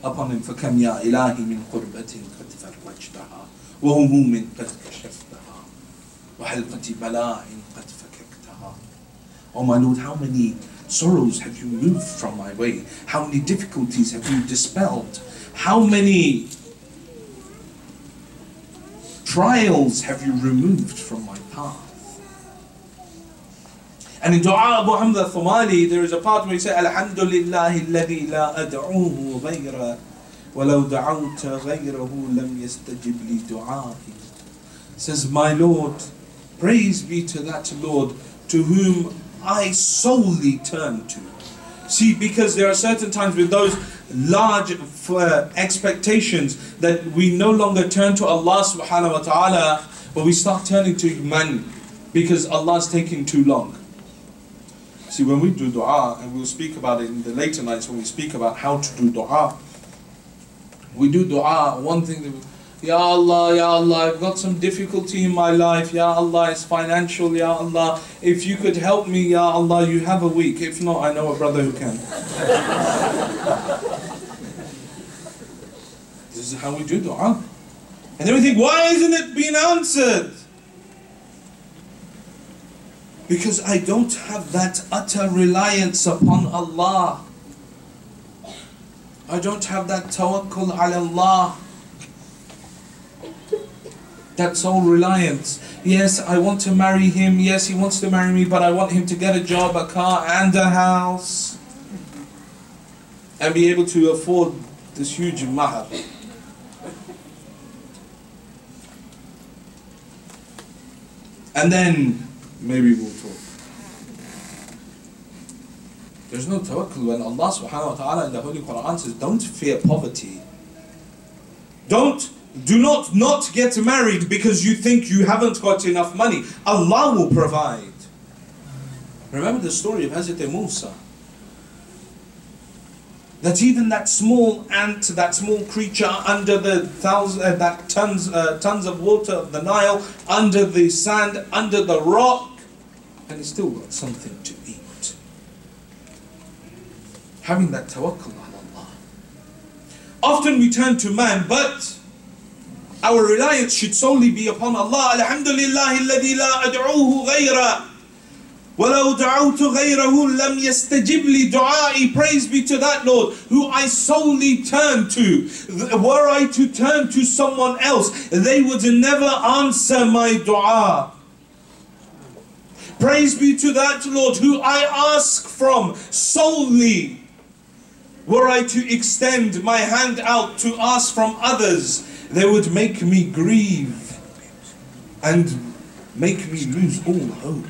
upon him. فَكَمْ يَا إِلَهِ مِنْ قُرْبَةٍ قَدْ فَرَّجْتَهَا وَهُمُومٍ قَدْ كَشَفْتَهَا وَحَلْقَةِ بَلَاءٍ قَدْ فَكَكْتَهَا. Oh my Lord, how many sorrows have you moved from my way? How many difficulties have you dispelled? How many trials have you removed from my path? And in Dua Abu Hamza Thumali, there is a part where he says, Alhamdulillahi alladhi la ad'uhu ghayra, walau da'awta ghayrahu lam yastajib li du'ahi. Says, my Lord, praise be to that Lord to whom I solely turn to. See, because there are certain times with those large expectations that we no longer turn to Allah subhanahu wa ta'ala, but we start turning to human because Allah's taking too long. See, when we do dua, and we'll speak about it in the later nights when we speak about how to do dua, we do dua, one thing that Ya Allah, I've got some difficulty in my life, Ya Allah, it's financial, Ya Allah, if you could help me, Ya Allah, you have a week, if not, I know a brother who can. This is how we do dua. And then we think, why isn't it being answered? Because I don't have that utter reliance upon Allah. I don't have that tawakkul ala Allah. That sole reliance. Yes, I want to marry him. Yes, he wants to marry me, but I want him to get a job, a car, and a house. And be able to afford this huge mahar. And then, maybe we'll talk. There's no tawakkul when Allah subhanahu wa ta'ala in the Holy Quran says, don't fear poverty. Do not get married because you think you haven't got enough money. Allah will provide. Remember the story of Hazrat Musa. That even that small ant, that small creature under the tons of water of the Nile, under the sand, under the rock, and he still got something to eat. Having that tawakkul on Allah. Often we turn to man, but our reliance should solely be upon Allah. Alhamdulillah alladhi la ad'uhu ghayra. وَلَوْ دَعَوْتُ غَيْرَهُ لَمْ يَسْتَجِبْ لِي دُعَائِي. Praise be to that Lord who I solely turn to. Were I to turn to someone else, they would never answer my dua. Praise be to that Lord who I ask from solely. Were I to extend my hand out to ask from others, they would make me grieve and make me lose all hope.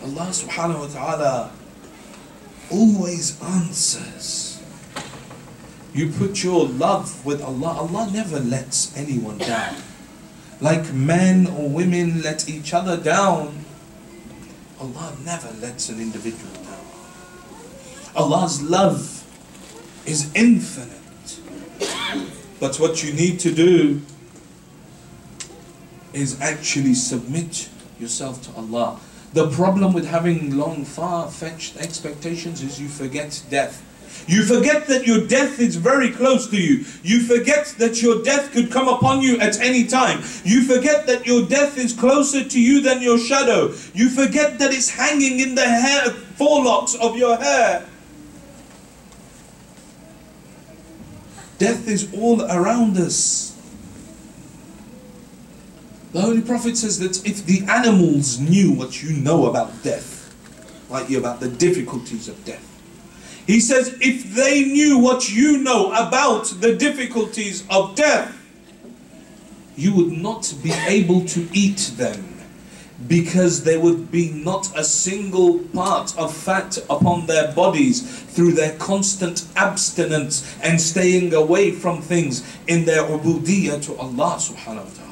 Allah subhanahu wa ta'ala always answers. You put your love with Allah. Allah never lets anyone down. Like men or women let each other down, Allah never lets an individual down. Allah's love is infinite. But what you need to do is actually submit yourself to Allah. The problem with having long, far-fetched expectations is you forget death. You forget that your death is very close to you. You forget that your death could come upon you at any time. You forget that your death is closer to you than your shadow. You forget that it's hanging in the hair, forelocks of your hair. Death is all around us. The Holy Prophet says that if the animals knew what you know about death, like about the difficulties of death, he says if they knew what you know about the difficulties of death, you would not be able to eat them, because there would be not a single part of fat upon their bodies through their constant abstinence and staying away from things in their ubudiyyah to Allah subhanahu wa ta'ala.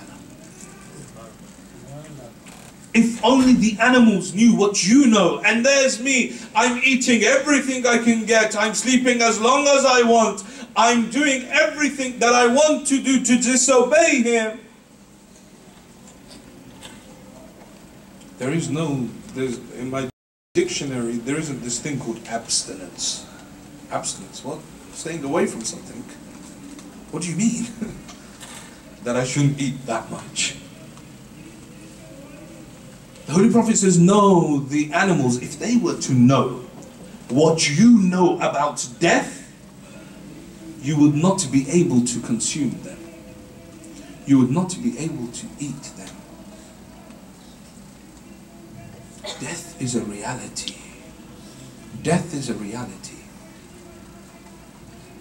If only the animals knew what you know. And there's me, I'm eating everything I can get, I'm sleeping as long as I want, I'm doing everything that I want to do to disobey Him. In my dictionary, there isn't this thing called abstinence. Abstinence, what? Staying away from something. What do you mean? That I shouldn't eat that much. The Holy Prophet says, no, the animals, if they were to know what you know about death, you would not be able to consume them. You would not be able to eat them. Death is a reality. Death is a reality.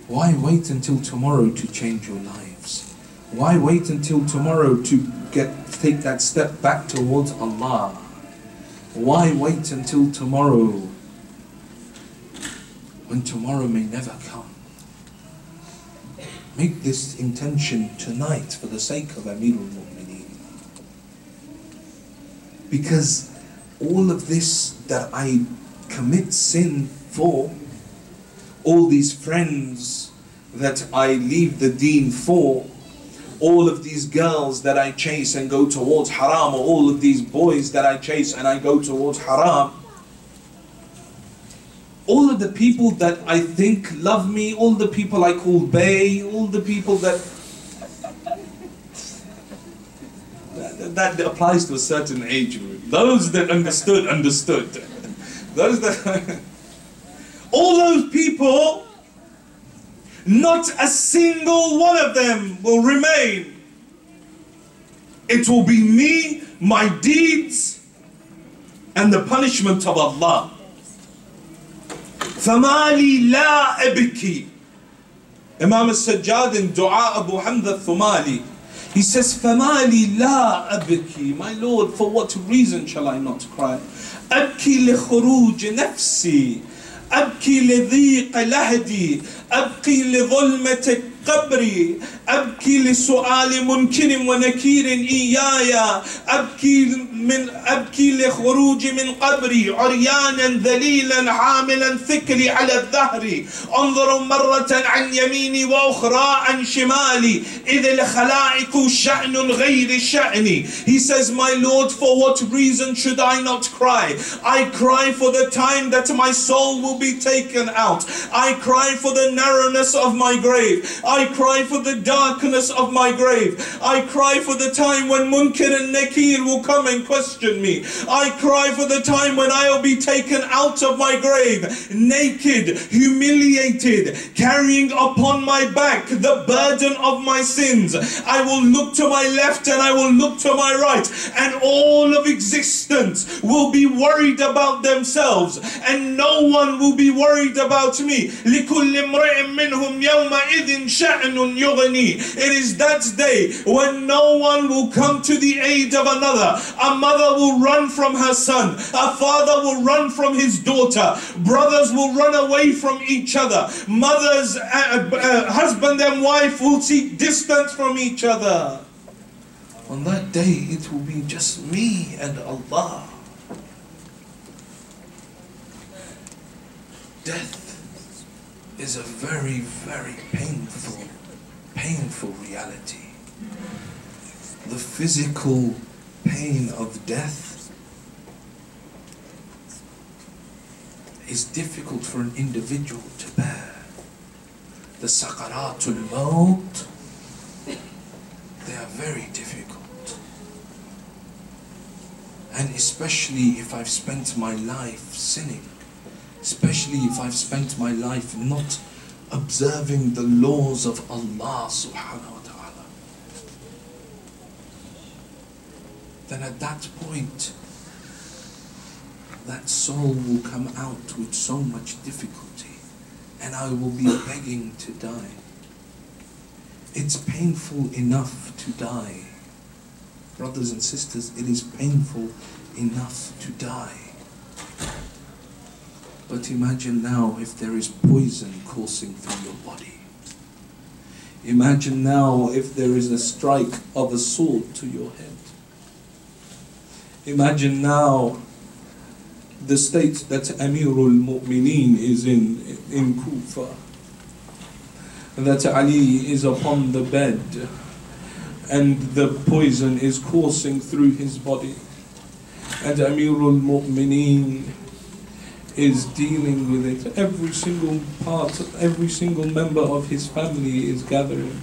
Why wait until tomorrow to change your lives? Why wait until tomorrow to take that step back towards Allah? Why wait until tomorrow when tomorrow may never come? Make this intention tonight for the sake of Amirul Mu'mineen. Because all of this that I commit sin for, all these friends that I leave the deen for, all of these girls that I chase and go towards haram, or all of these boys that I chase and I go towards haram, all of the people that I think love me, all the people I call bay, all the people that applies to a certain age group. Those that understood. Those that all those people, not a single one of them will remain It will be me, my deeds, and the punishment of Allah. فَمَا لِي لَا أَبْكِي. Imam al-Sajjad in Dua Abu Hamza al-Thumali, he says, فَمَا لِي لَا أَبْكِي. My Lord, for what reason shall I not cry? أَبْكِي لِخُرُوجِ نَفْسِي أبكي لضيق لهدي أبكي لظلمة قبري أبكي لسؤال منكر ونكير إياي أبكي لخروج من قبري عريانا ذليلا حاملا ثقلي على الظهر انظر مرة عن يميني وأخرى عن شمالي إذا الخلائق شأن غير شأني. He says, my Lord, for what reason should I not cry? I cry for the time that my soul will be taken out. I cry for the narrowness of my grave. I cry for the darkness of my grave. I cry for the time when Munkar and Nakir will come and question me. I cry for the time when I will be taken out of my grave, naked, humiliated, carrying upon my back the burden of my sins. I will look to my left and I will look to my right, and all of existence will be worried about themselves, and no one will be worried about me. لِكُلِّ امْرِئٍ مِّنْهُمْ يَوْمَئِذٍ شَأْنٌ يُغْنِي. It is that day when no one will come to the aid of another. A mother will run from her son. A father will run from his daughter. Brothers will run away from each other. Mothers, husband and wife will seek distance from each other. On that day, it will be just me and Allah. Death is a very, very painful reality. The physical pain of death is difficult for an individual to bear. The sakaratul maut, they are very difficult. And especially if I've spent my life sinning, especially if I've spent my life not observing the laws of Allah subhanahu wa ta'ala, then at that point, that soul will come out with so much difficulty, and I will be begging to die. It's painful enough to die. Brothers and sisters, it is painful enough to die. But imagine now if there is poison coursing through your body. Imagine now if there is a strike of a sword to your head. Imagine now the state that Amirul Mu'mineen is in Kufa, that Ali is upon the bed and the poison is coursing through his body, and Amirul Mu'mineen is dealing with it. Every single part, every single member of his family is gathering.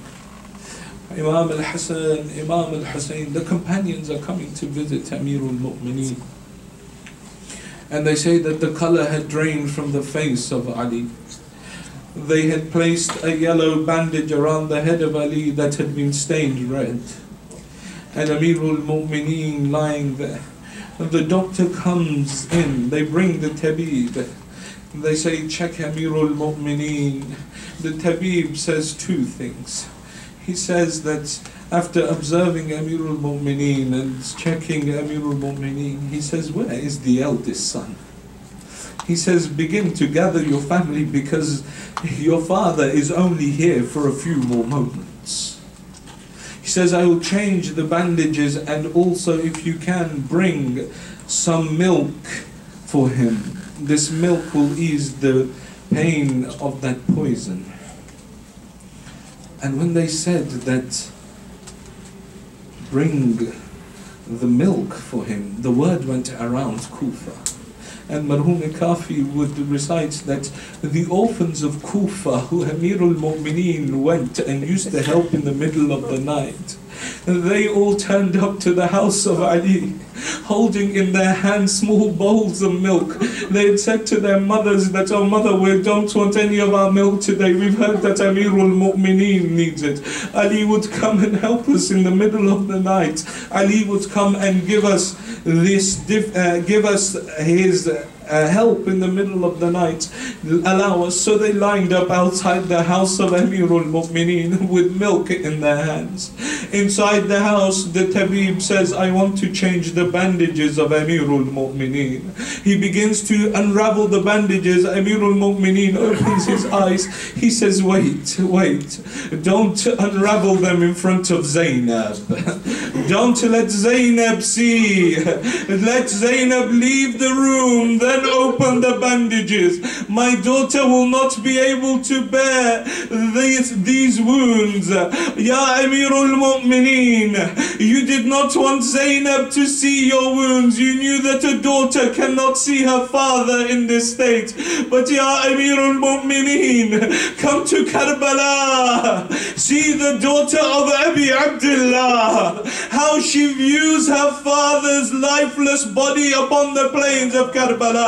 Imam al-Hasan, Imam al-Hussein, the companions are coming to visit Amirul Mu'mineen. And they say that the color had drained from the face of Ali. They had placed a yellow bandage around the head of Ali that had been stained red. And Amirul Mu'mineen lying there. The doctor comes in, they bring the tabib. They say, check Amirul Mu'mineen. The tabib says two things. He says that after observing Amirul Mu'mineen and checking Amirul Mu'mineen, he says, where is the eldest son? He says, begin to gather your family because your father is only here for a few more moments. He says, I will change the bandages, and also if you can bring some milk for him. This milk will ease the pain of that poison. And when they said that, bring the milk for him, the word went around Kufa. And Marhum Kafi would recite that the orphans of Kufa, who Amirul Mu'mineen went and used to help in the middle of the night, They all turned up to the house of Ali, holding in their hands small bowls of milk. They had said to their mothers that, oh mother, we don't want any of our milk today. We've heard that Amirul Mu'mineen needs it. Ali would come and help us in the middle of the night. Ali would come and give us his help in the middle of the night, allow us. So they lined up outside the house of Amirul Mu'mineen with milk in their hands. Inside the house, the Tabib says, I want to change the bandages of Amirul Mu'mineen. He begins to unravel the bandages. Amirul Mu'mineen opens his eyes. He says, wait, don't unravel them in front of Zainab. Don't let Zainab see. Let Zainab leave the room, then open the bandages. My daughter will not be able to bear these wounds. Ya Amirul Mu'mineen, you did not want Zainab to see your wounds. You knew that a daughter cannot see her father in this state. But Ya Amirul Mu'mineen, come to Karbala. See the daughter of Abi Abdullah, how she views her father's lifeless body upon the plains of Karbala.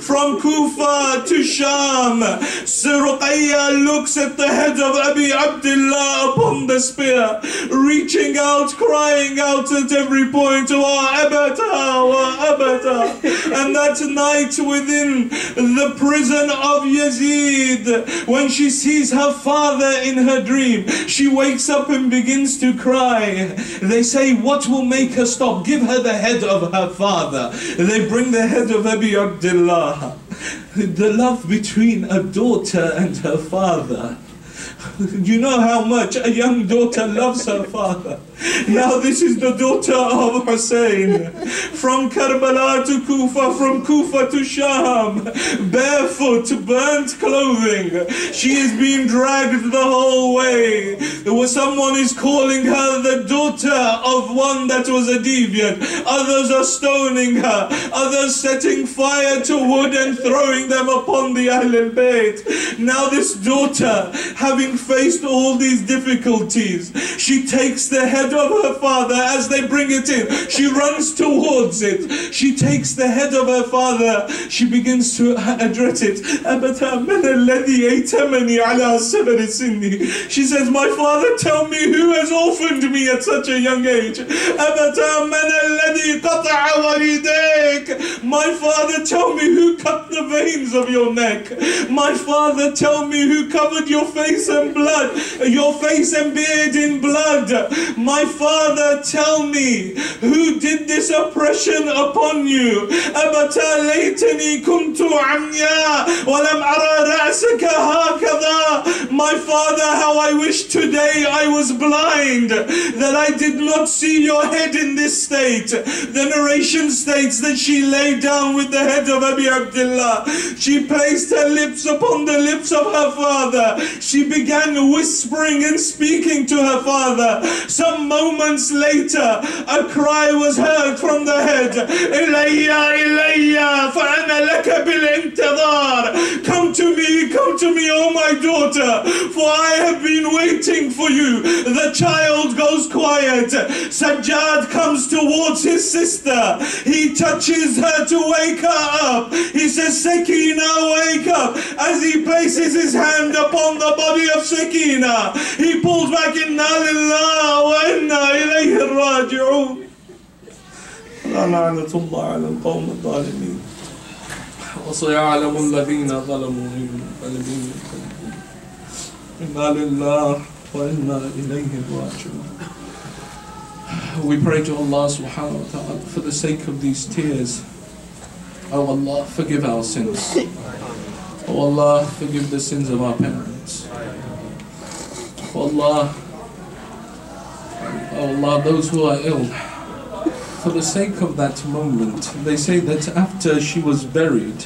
From Kufa to Sham, Ruqayya looks at the head of Abi Abdullah upon the spear, reaching out, crying out at every point, Wa abata, wa abata. And that night within the prison of Yazid, when she sees her father in her dream, she wakes up and begins to cry. They say, what will make her stop? Give her the head of her father. They bring the head of Abi Abdullah. The love between a daughter and her father. You know how much a young daughter loves her father. Now this is the daughter of Hussein. From Karbala to Kufa, from Kufa to Sham, barefoot, burnt clothing. She is being dragged the whole way. Someone is calling her the daughter of one that was a deviant. Others are stoning her. Others setting fire to wood and throwing them upon the Ahlul Bayt. Now this daughter, having faced all these difficulties, she takes the head of her father as they bring it in. She runs towards it. She takes the head of her father. She begins to address it. She says, my father, tell me who has orphaned me at such a young age. My father, tell me who cut the veins of your neck. My father, tell me who covered your face and blood, your face and beard in blood. My father, tell me who did this oppression upon you. أبتا ليتني كنت عمياء ولم أرى رأسك هكذا. My father, how I wish today I was blind, that I did not see your head in this state. The narration states that she lay down with the head of Abi Abdullah. She placed her lips upon the lips of her father. She began whispering and speaking to her father. Some moments later, a cry was heard from the head. Ilayya, Ilayya, fa'ana laka bil intidar. Come to me, oh my daughter, for I have been waiting for you. The child goes quiet. Sajjad comes towards his sister. He touches her to wake her up. He says, Sakina, wake up. As he places his hand upon the body of Sakina, he pulls back, Inna lillah wa inna ilayhi raji'un. لعنة الله على القوم الظالمين وسيعلم الذين ظلموا منهم إنا لله وإنا إليه راجعون. We pray to Allah subhanahu wa ta'ala for the sake of these tears. Oh Allah, forgive our sins. Oh Allah, forgive the sins of our parents. Oh Allah, those who are ill, for the sake of that moment. They say that after she was buried,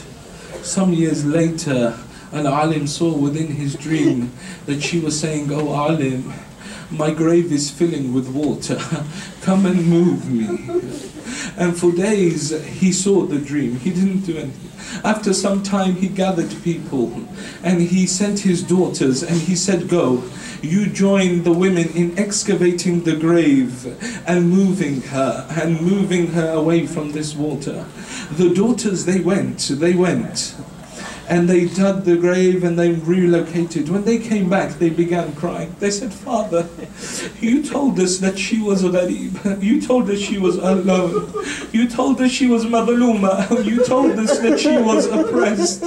some years later, an alim saw within his dream that she was saying, oh alim, my grave is filling with water, come and move me. And for days he saw the dream, he didn't do anything. After some time he gathered people and he sent his daughters and he said, go, you join the women in excavating the grave and moving her away from this water. The daughters, they went. And they dug the grave and they relocated. When they came back, they began crying. They said, Father, you told us that she was gharib. You told us she was alone. You told us she was madluma. You told us that she was oppressed.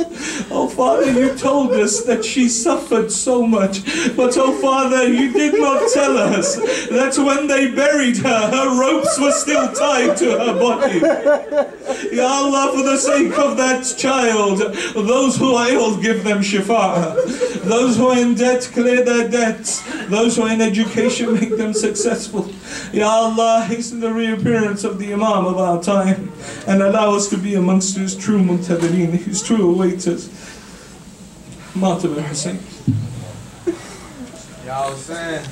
Oh Father, you told us that she suffered so much. But oh Father, you did not tell us that when they buried her, her ropes were still tied to her body. Ya Allah, for the sake of that child, those who are ill, give them shifa. Those who are in debt, clear their debts. Those who are in education, make them successful. Ya Allah, hasten the reappearance of the Imam of our time and allow us to be amongst his true muntadhireen, his true awaiters. Matab al-Hussein. Ya Hussein.